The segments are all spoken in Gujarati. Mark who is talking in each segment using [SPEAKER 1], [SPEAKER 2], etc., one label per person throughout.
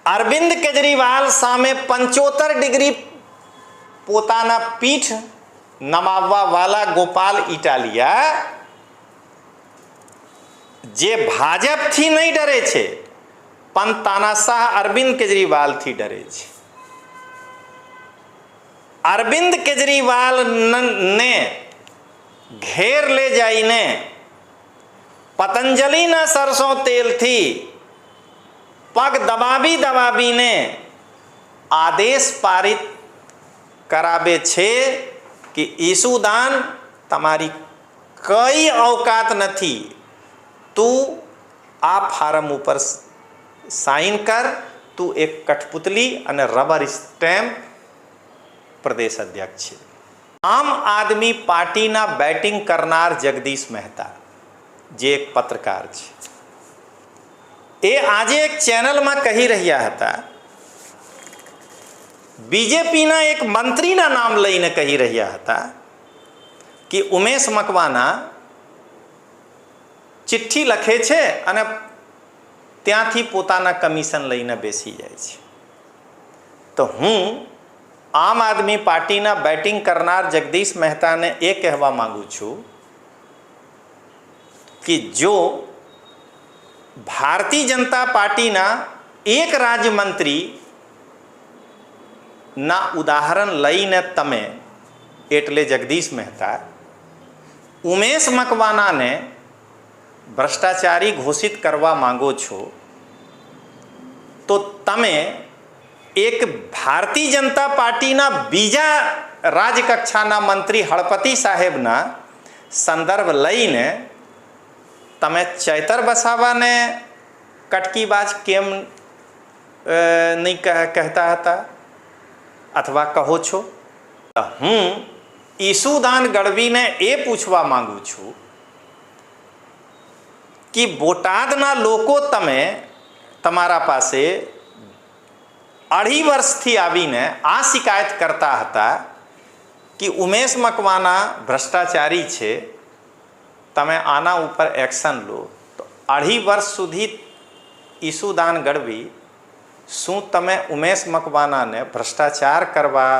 [SPEAKER 1] અરવિંદ કેજરીવાલ સામે 75 ડિગ્રી પોતાના પીઠ નમાવવાવાળા ગોપાલ ઇટાલિયા જે ભાજપથી નહીં ડરે છે પણ તાનાશાહ અરવિંદ કેજરીવાલથી ડરે છે। અરવિંદ કેજરીવાલને ઘેર લે જઈને પતંજલિના સરસો તેલથી પગ દબાવીને આદેશ પારિત કરાવે છે કે ઈસુદાન તમારી કઈ औकात નથી, તું આ ફાર્મ ઉપર સાઇન કર, તું એક કઠપુતલી અને રબર સ્ટેમ્પ પ્રદેશ અધ્યક્ષ છે। આમ આદમી પાર્ટીના બેટિંગ કરનાર જગદીશ મહેતા જે એક પત્રકાર છે, એ આજે એક ચેનલમાં કહી રહ્યા હતા, બીજેપીના એક મંત્રીના નામ લઈને કહી રહ્યા હતા કે ઉમેશ મકવાના ચિઠ્ઠી લખે છે અને ત્યાંથી પોતાના કમિશન લઈને બેસી જાય છે। તો હું આમ આદમી પાર્ટીના બેટિંગ કરનાર જગદીશ મહેતાને એ કહેવા માંગુ છું કે જો ભારતીય જનતા પાર્ટીના એક રાજ્યમંત્રી ના ઉદાહરણ લઈને તમે એટલે જગદીશ મહેતા ઉમેશ મકવાનાને ભ્રષ્ટાચારી ઘોષિત કરવા માંગો છો, તો તમે એક ભારતીય જનતા પાર્ટીના બીજા રાજકક્ષાના મંત્રી હળપતિ સાહેબના સંદર્ભ લઈને તમે ચૈતર વસાવાને કટકીબાજ કેમ નહીં કહેતા હતા અથવા કહો છો? હું ઈસુદાન ગઢવીને એ પૂછવા માંગુ છું કે બોટાદના લોકો તમે તમારા પાસે 2.5 વર્ષથી આવીને આ શિકાયત કરતા હતા કે ઉમેશ મકવાના ભ્રષ્ટાચારી છે, તમે આના ઉપર એક્શન લો। તો 2.5 વર્ષ સુધી ઈસુદાન ગઢવી શું તમે ઉમેશ મકવાનાને ભ્રષ્ટાચાર કરવા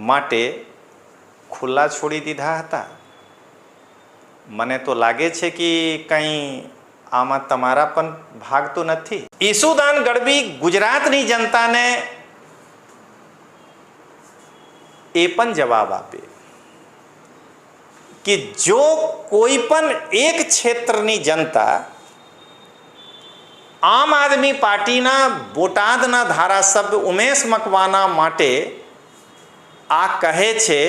[SPEAKER 1] માટે ખુલ્લા છોડી દીધા હતા? મને તો લાગે છે કે કંઈ આમાં તમારા પણ ભાગ તો નથી। ઈસુદાન ગઢવી ગુજરાતની જનતાને એ પણ જવાબ આપે કે જો કોઈ પણ એક ક્ષેત્રની જનતા આમ આદમી પાર્ટીના બોટાદના ધારાસભ્ય ઉમેશ મકવાના માટે આ કહે છે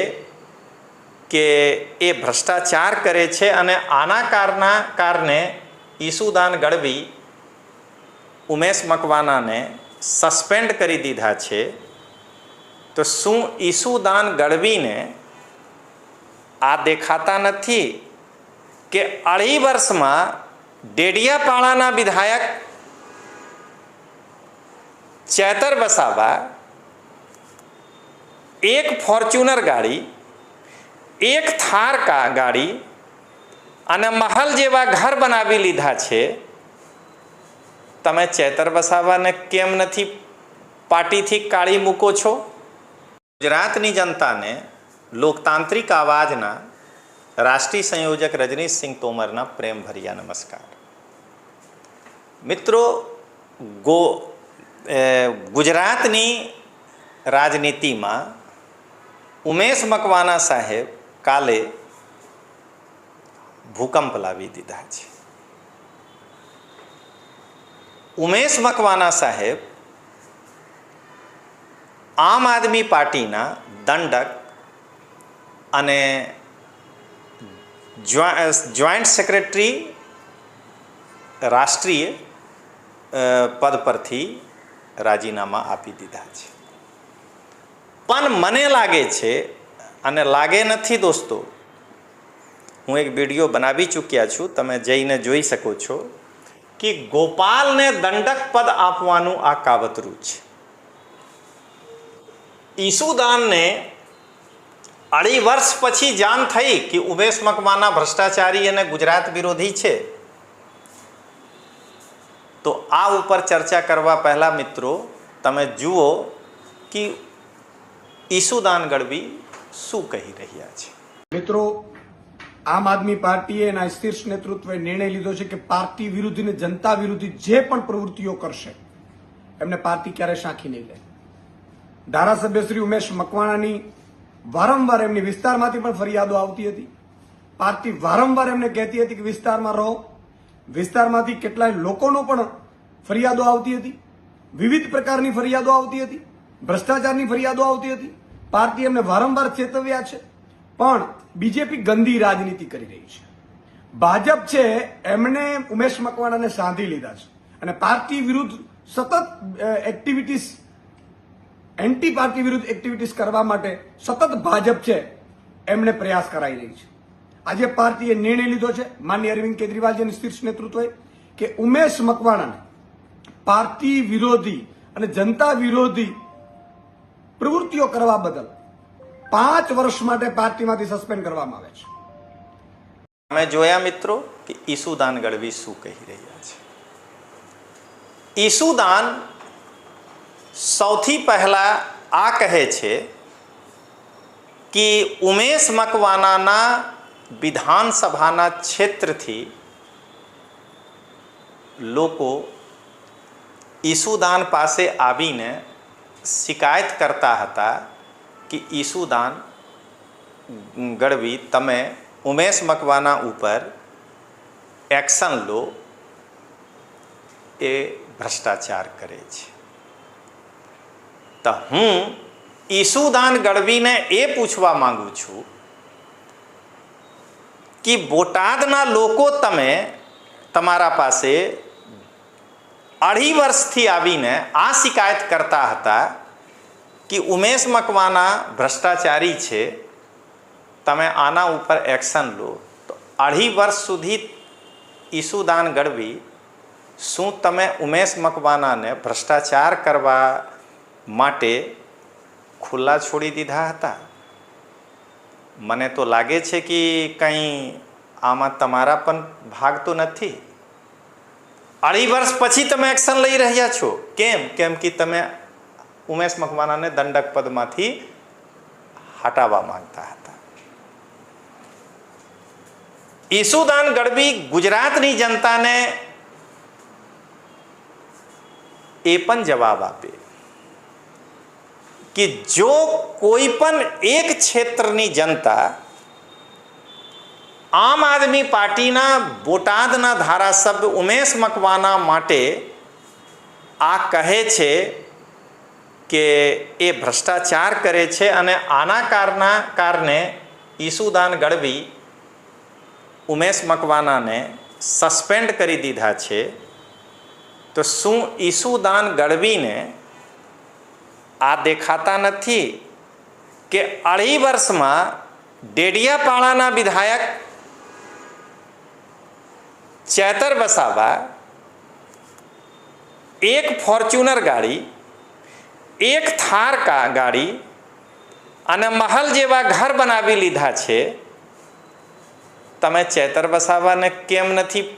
[SPEAKER 1] કે એ ભ્રષ્ટાચાર કરે છે અને આના કારણે ઈસુદાન ગઢવી ઉમેશ મકવાનાને સસ્પેન્ડ કરી દીધા છે, તો શું ઈસુદાન ગઢવીને આ દેખાતા નથી કે 2.5 વર્ષમાં ડેડિયાપાડાના વિધાયક ચૈતર વસાવા એક ફોર્ચ્યુનર ગાડી, એક થાર ગાડી અને મહલ જેવા ઘર બનાવી લીધા છે, તમે ચૈતર વસાવાને કેમ નથી પાર્ટીથી કાઢી મૂકો છો? ગુજરાતની જનતાને લોકતાંત્રિક આવાજના રાષ્ટ્રીય સંયોજક રજનીશસિંહ તોમરના પ્રેમ ભર્યા નમસ્કાર। મિત્રો, ગુજરાતની રાજનીતિમાં ઉમેશ મકવાના સાહેબ કાલે ભૂકંપ લાવી દીધા છે। ઉમેશ મકવાના સાહેબ આમ આદમી પાર્ટીના દંડક અને જોઈન્ટ સેક્રેટરી રાષ્ટ્રીય પદ પરથી રાજીનામા આપી દીધા છે। પણ મને લાગે છે, અને લાગે નથી દોસ્તો, હું એક વિડીયો બનાવી ચૂક્યા છું, તમે જઈને જોઈ શકો છો કે ગોપાલને દંડક પદ આપવાનું આ કાવતરું છે। ઈસુદાનને 2.5 વર્ષ પછી જાણ થઈ કે ઉમેશ મકવાના ભ્રષ્ટાચારી અને ગુજરાત વિરોધી છે, તો આ ઉપર ચર્ચા કરવા પહેલાં મિત્રો તમે જુઓ કે ઈસુદાન ગઢવી શું કહી રહ્યા છે.
[SPEAKER 2] મિત્રો, આમ આદમી પાર્ટીએ એના શીર્ષ નેતૃત્વએ નિર્ણય લીધો છે કે પાર્ટી વિરુદ્ધ અને જનતા વિરુદ્ધ જે પણ પ્રવૃત્તિઓ કરશે એમને પાર્ટી ક્યારે સાંખી નહીં લે. ધારાસભ્ય શ્રી ઉમેશ મકવાણાની વારંવાર એમની વિસ્તારમાંથી પણ ફરિયાદો આવતી હતી. પાર્ટી વારંવાર એમને કહેતી હતી કે વિસ્તારમાં રહો. વિસ્તારમાંથી કેટલાય લોકોનો પણ ફરિયાદો આવતી હતી. વિવિધ પ્રકારની ફરિયાદો આવતી હતી. ભ્રષ્ટાચારની ફરિયાદો આવતી હતી. પાર્ટી એમને વારંવાર ચેતવ્યા છે, પણ બીજેપી ગંદી રાજનીતિ કરી રહી છે. ભાજપ છે એમણે ઉમેશ મકવાણાને સાંધી લીધા છે અને પાર્ટી વિરુદ્ધ સતત એક્ટિવિટીઝ, એન્ટી પાર્ટી વિરુદ્ધ એક્ટિવિટીઝ કરવા માટે સતત ભાજપ છે એમને પ્રયાસ કરાઈ રહી છે. આજે પાર્ટીએ નિર્ણય લીધો છે માનનીય અરવિંદ કેજરીવાલજીના શીર્ષ નેતૃત્વએ કે ઉમેશ મકવાણાને પાર્ટી વિરોધી અને જનતા વિરોધી પ્રવૃત્તિઓ કરવા બદલ 5 વર્ષ માટે પાર્ટીમાંથી સસ્પેન્ડ કરવામાં આવે છે.
[SPEAKER 1] તમે જોયા મિત્રો કે ઈસુદાન ગઢવી શું કહી રહ્યા છે. ઈસુદાન સૌથી પહેલા આ કહે છે કે ઉમેશ મકવાણાના વિધાનસભાના ક્ષેત્રથી લોકો ઈસુદાન પાસે આવીને શિકાયત કરતા હતા કે ઈસુદાન ગઢવી તમે ઉમેશ મકવાણા ઉપર એક્શન લો, એ ભ્રષ્ટાચાર કરે છે. તો હું ઈસુદાન ગઢવીને એ પૂછવા માંગુ છું કે બોટાદના લોકો તમે તમારા પાસે 2.5 વર્ષથી આવીને આ શિકાયત કરતા હતા કે ઉમેશ મકવાણા ભ્રષ્ટાચારી છે, તમે આના ઉપર એક્શન લો. તો 2.5 વર્ષ સુધી ઈસુદાન ગઢવી શું તમે ઉમેશ મકવાણાને ભ્રષ્ટાચાર કરવા માટે ખુલ્લા છોડી દીધા હતા? મને તો લાગે છે કે કંઈ આમાં તમારા પણ ભાગ તો નથી. 2.5 વર્ષ પછી તમે એક્શન લઈ રહ્યા છો. કેમ કે તમે ઉમેશ મકવાણાને દંડક પદમાંથી હટાવવા માંગતા હતા. ઈસુદાન ગઢવી ગુજરાતની જનતાને એ પણ જવાબ આપે કે જો કોઈ પણ એક ક્ષેત્રની જનતા આમ આદમી પાર્ટીના બોટાદના ધારાસભ્ય ઉમેશ મકવાણા માટે આ કહે છે કે એ ભ્રષ્ટાચાર કરે છે અને આના કારણે ઈસુદાન ગઢવી ઉમેશ મકવાણાને સસ્પેન્ડ કરી દીધા છે, તો શું ઈસુદાન ગઢવીને આ દેખાતા નથી કે 2.5 વર્ષમાં ડેડિયાપાડાના વિધાયક ચેતર વસાવા એક ફોર્ચ્યુનર ગાડી, એક થાર ગાડી અને મહલ જેવા ઘર બનાવી લીધા છે? તમે ચેતર વસાવાને કેમ નથી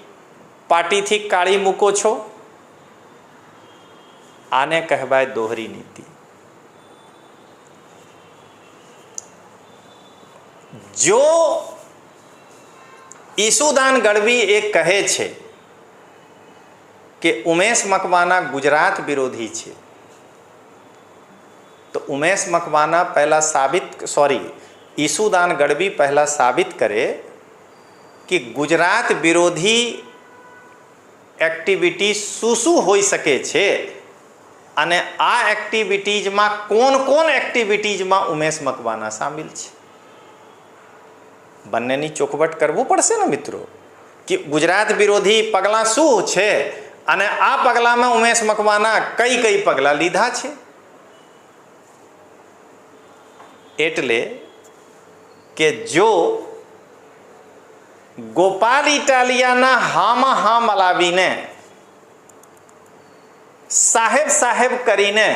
[SPEAKER 1] પાર્ટીથી કાઢી મૂકો છો? આને કહેવાય દોહરી નીતિ. જો ઈસુદાન ગઢવી એ કહે છે કે ઉમેશ મકવાણા ગુજરાત વિરોધી છે, તો ઉમેશ મકવાણા ઈસુદાન ગઢવી પહેલા સાબિત કરે કે ગુજરાત વિરોધી એક્ટિવિટી શું હોઈ શકે છે અને આ એક્ટિવિટીઝમાં કોણ એક્ટિવિટીઝમાં ઉમેશ મકવાણા સામેલ છે. બંનેની ચોખવટ કરવું પડશે ને મિત્રો, કે ગુજરાત વિરોધી પગલાં શું છે અને આ પગલાંમાં ઉમેશ મકવાણા કઈ પગલાં લીધા છે. એટલે કે જો ગોપાલ ઇટાલિયાના હામાં હા મલાવીને સાહેબ કરીને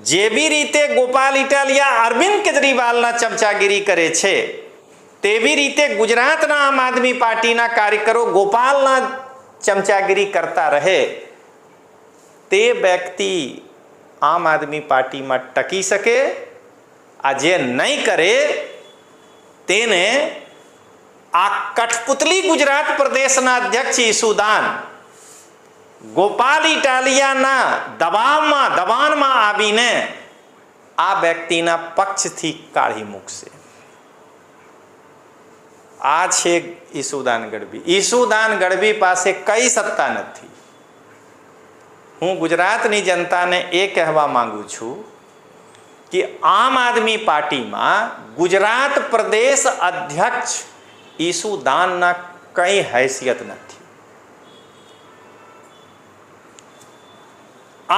[SPEAKER 1] જે બી રીતે ગોપાલ ઇટાલિયા અરવિંદ કેજરીવાલના ચમચાગીરી કરે છે, તેવી રીતે ગુજરાતના આમ આદમી પાર્ટીના કાર્યકરો ગોપાલના ચમચાગીરી કરતા રહે તે વ્યક્તિ આમ આદમી પાર્ટીમાં ટકી શકે. આ જે નહીં કરે તેને આ કઠપુતલી ગુજરાત પ્રદેશના અધ્યક્ષ ઈસુદાન ગોપાલ ઇટાલિયાના દબાણમાં આવીને આ વ્યક્તિના પક્ષથી કાઢી મૂકશે. આ છે ઈસુદાન ગઢવી. ઈસુદાન ગઢવી પાસે કઈ સત્તા નથી. હું ગુજરાતની જનતાને એ કહેવા માંગુ છું કે આમ આદમી પાર્ટીમાં ગુજરાત પ્રદેશ અધ્યક્ષ ઈસુદાનના કઈ હૈસિયત નથી.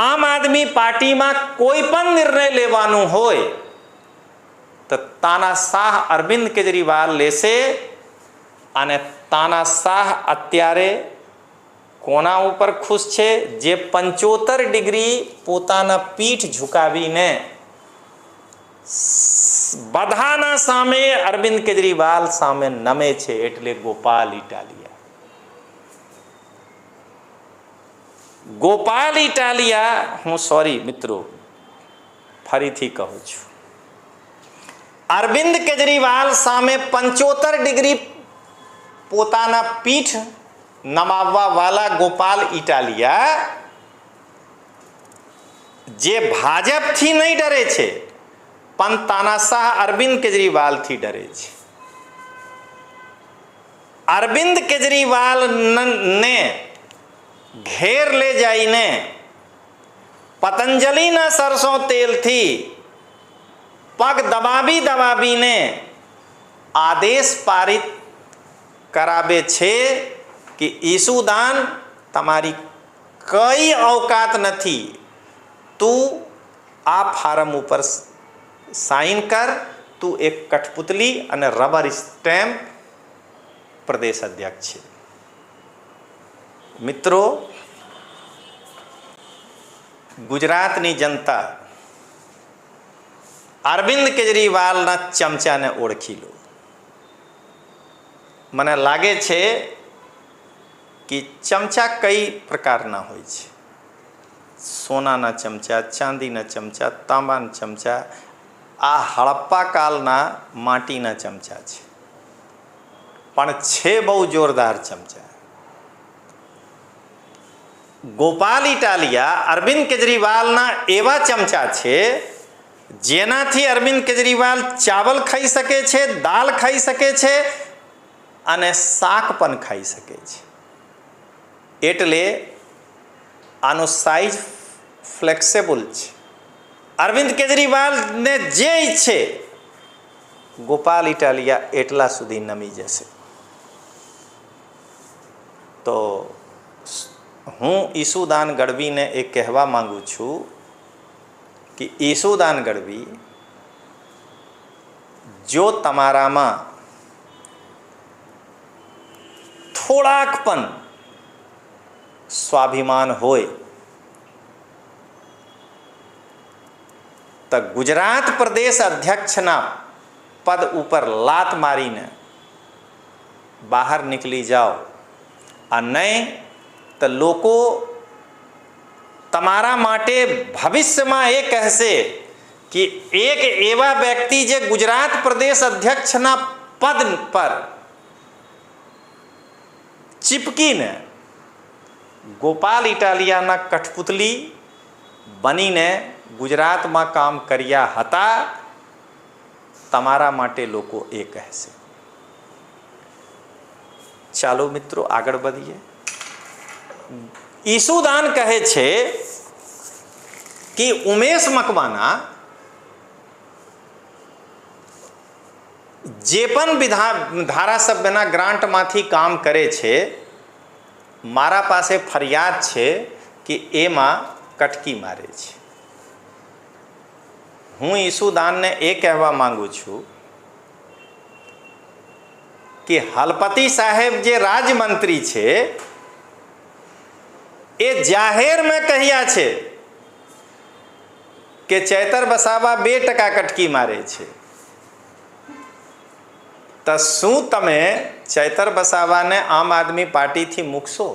[SPEAKER 1] આમ આદમી પાર્ટીમાં કોઈ પણ નિર્ણય લેવાનું હોય તો તાનાશાહ અરવિંદ કેજરીવાલ લેશે. અને તાનાશાહ અત્યારે કોના ઉપર ખુશ છે? જે 75 ડિગ્રી પોતાના પીઠ ઝુકાવીને બધાના સામે અરવિંદ કેજરીવાલ સામે નમે છે, એટલે ગોપાલ ઇટાલિયા. ગોપાલ ઇટાલિયા, હું સોરી મિત્રો ફરીથી કહું છું, અરવિંદ કેજરીવાલ સામે 75 ડિગ્રી પોતાના પીઠ નમાવવા વાળા ગોપાલ ઇટાલિયા જે ભાજપથી નહીં ડરે છે પણ તાનાશાહ અરવિંદ કેજરીવાલથી ડરે છે. અરવિંદ કેજરીવાલને ઘેર લે જઈને પતંજલિના સરસો તેલથી પગ દબાવીને આદેશ પારિત કરાવે છે કે ઈસુદાન તમારી કઈ औकात નથી, તું આ ફાર્મ ઉપર સાઇન કર, તું એક કઠપુતલી અને રબર સ્ટેમ્પ પ્રદેશ અધ્યક્ષ છે. મિત્રો, ગુજરાતની જનતા અરવિંદ કેજરીવાલના ચમચાને ઓળખી લો. મને લાગે છે કે ચમચા કઈ પ્રકારના હોય છે. સોનાના ચમચા, ચાંદીના ચમચા, તાંબાના ચમચા, આ હડપ્પા કાળના માટીના ચમચા છે, પણ છે બહુ જોરદાર ચમચા. ગોપાલ ઇટાલિયા અરવિંદ કેજરીવાલના એવા ચમચા છે જેનાથી અરવિંદ કેજરીવાલ ચાવલ ખાઈ શકે છે, દાળ ખાઈ શકે છે અને શાક પણ ખાઈ શકે છે. એટલે આનો સાઇઝ ફ્લેક્સિબલ છે. અરવિંદ કેજરીવાલને જે ઈચ્છે ગોપાલ ઇટાલિયા એટલા સુધી નમી જશે. તો હું ઈસુદાન ગઢવીને એ કહેવા માંગુ છું કે ઈસુદાન ગઢવી, જો તમારામાં થોડાક પણ સ્વાભિમાન હોય તો ગુજરાત પ્રદેશ અધ્યક્ષના પદ ઉપર લાત મારીને બહાર નીકળી જાઓ. આ નહીં તો લોકો તમારા માટે ભવિષ્યમાં એ કહેશે કે એક એવા વ્યક્તિ જે ગુજરાત પ્રદેશ અધ્યક્ષના પદ પર ચીપકીને ગોપાલ ઇટાલિયાના કઠપુતલી બનીને ગુજરાતમાં કામ કર્યા હતા, તમારા માટે લોકો એ કહેશે. ચાલો મિત્રો આગળ વધીએ. ઈસુદાન કહે છે કે ઉમેશ મકવાના જે પણ ધારાસભ્યના ગ્રાન્ટમાંથી કામ કરે છે, મારા પાસે ફરિયાદ છે કે એમાં કટકી મારે છે. હું ઈસુદાનને એ કહેવા માંગુ છું કે હલપતિ સાહેબ જે રાજ્યમંત્રી છે એ જાહેરમાં કહ્યા છે કે ચૈતર વસાવા 2% કટકી મારે છે. તો શું તમે ચૈતર વસાવાને આમ આદમી પાર્ટીથી મૂકશો?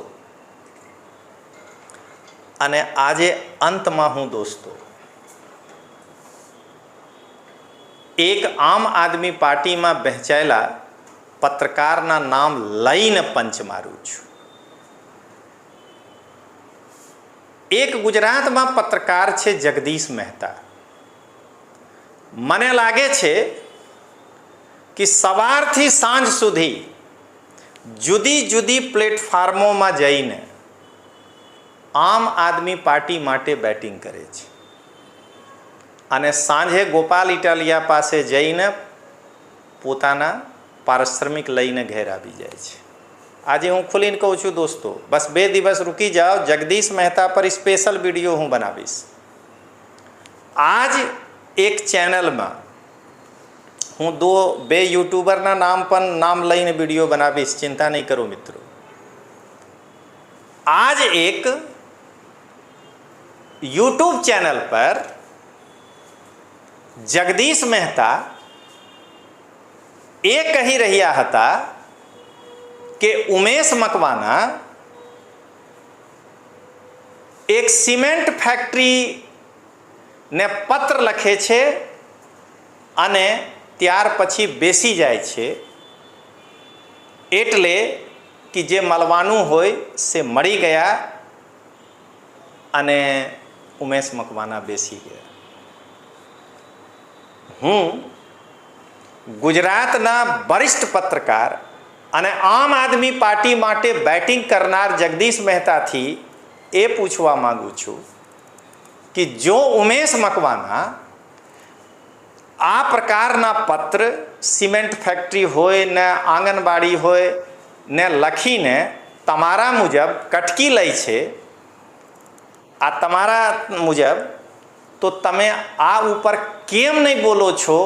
[SPEAKER 1] અને આજે અંતમાં હું દોસ્તો એક આમ આદમી પાર્ટીમાં વહેંચાયેલા પત્રકારના નામ લઈને પંચ મારું છું. એક ગુજરાતમાં પત્રકાર છે જગદીશ મહેતા. મને લાગે છે કે સવારથી સાંજ સુધી જુદી જુદી પ્લેટફોર્મોમાં જઈને આમ આદમી પાર્ટી માટે બેટિંગ કરે છે અને સાંજે ગોપાલ ઇટાલિયા પાસે જઈને પોતાના પારિશ્રમિક લઈને ઘેર આવી જાય છે. આજે હું ખુલીને કહું છું દોસ્તો, બસ 2 દિવસ રૂકી જાઓ, જગદીશ મહેતા પર સ્પેશિયલ વિડીયો હું બનાવીશ. આજ એક ચેનલમાં હું 2 યુટ્યુબરના નામ લઈને વિડીયો બનાવીશ, ચિંતા નહીં કરો મિત્રો. આજ એક યુટ્યુબ ચેનલ પર જગદીશ મહેતા એ કહી રહ્યા હતા કે ઉમેશ મકવાના એક સિમેન્ટ ફેક્ટરીને પત્ર લખે છે અને ત્યાર પછી બેસી જાય છે, એટલે કે જે મળવાનું હોય સે મળી ગયા અને ઉમેશ મકવાના બેસી ગયા. હું ગુજરાતના વરિષ્ઠ પત્રકાર અને આમ આદમી પાર્ટી માટે બેટિંગ કરનાર જગદીશ મહેતાથી એ પૂછવા માગું છું કે જો ઉમેશ મકવાના આ પ્રકારના પત્ર સિમેન્ટ ફેક્ટરી હોય ને આંગણવાડી હોય ને લખીને તમારા મુજબ કટકી લે છે, આ તમારા મુજબ, તો તમે આ ઉપર કેમ નહીં બોલો છો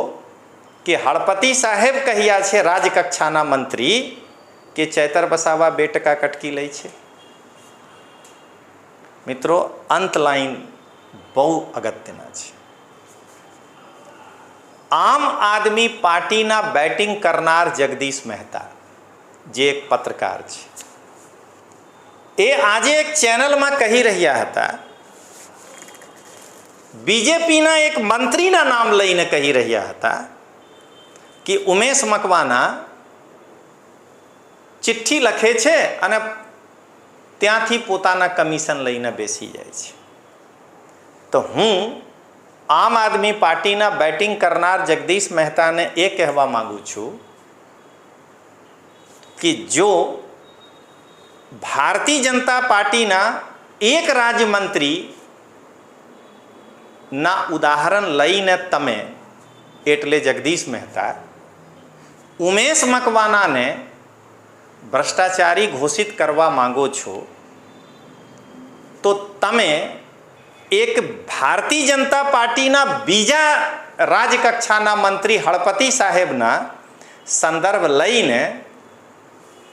[SPEAKER 1] કે હળપતિ સાહેબ કહ્યા છે રાજકક્ષાના મંત્રી કે ચૈતર વસાવા 2% કટકી લે છે. મિત્રો, અંત લાઈન બહુ અગત્યના છે. આમ આદમી પાર્ટીના બેટિંગ કરનાર જગદીશ મહેતા જે એક પત્રકાર છે, એ આજે એક ચેનલમાં કહી રહ્યા હતા, બીજેપીના એક મંત્રીના નામ લઈને કહી રહ્યા હતા કે ઉમેશ મકવાના ચિઠ્ઠી લખે છે અને ત્યાંથી પોતાના કમિશન લઈને બેસી જાય છે. તો હું આમ આદમી પાર્ટીના બેટિંગ કરનાર જગદીશ મહેતાને એ કહેવા માગું છું કે જો ભારતીય જનતા પાર્ટીના એક રાજ્યમંત્રી ના ઉદાહરણ લઈને તમે એટલે જગદીશ મહેતા ઉમેશ મકવાનાને ભ્રષ્ટાચારી ઘોષિત કરવા માંગો છો, તો તમે એક ભારતીય જનતા પાર્ટીના બીજા રાજકક્ષાના મંત્રી હળપતિ સાહેબના સંદર્ભ લઈને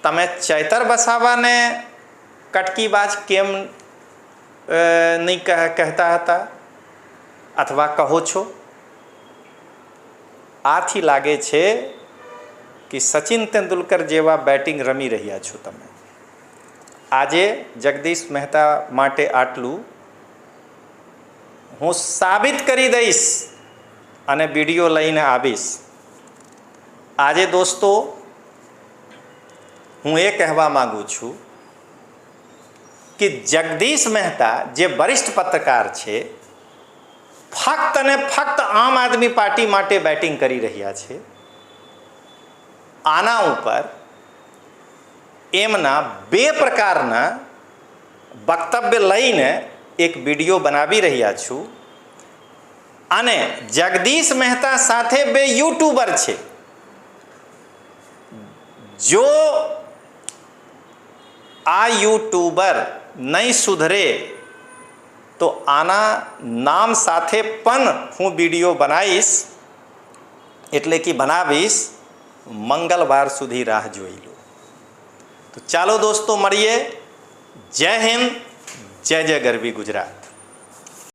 [SPEAKER 1] તમે ચૈતર વસાવાને કટકીબાજ કેમ નહીં કહેતા હતા અથવા કહો છો? આથી લાગે છે કે સચિન તેંડુલકર જેવા બેટિંગ રમી રહ્યા છો તમે. આજે જગદીશ મહેતા માટે આટલું. હું સાબિત કરી દઈશ અને વિડીયો લઈને આવીશ. આજે દોસ્તો હું એ કહેવા માગું છું કે જગદીશ મહેતા જે વરિષ્ઠ પત્રકાર છે, ફક્ત અને ફક્ત આમ આદમી પાર્ટી માટે બેટિંગ કરી રહ્યા છે. આના ઉપર એમના 2 પ્રકારના વક્તવ્ય લઈને એક વિડીયો બનાવી રહ્યા છું અને જગદીશ મહેતા સાથે 2 યુટ્યુબર છે. જો આ યુટ્યુબર નહીં સુધરે તો આના નામ સાથે પણ હું વિડીયો બનાવીશ, એટલે કે બનાવીશ. મંગળવાર સુધી રાહ જોઈ લો. તો ચાલો દોસ્તો મળીએ. જય હિન્દ, જય જય ગરવી ગુજરાત.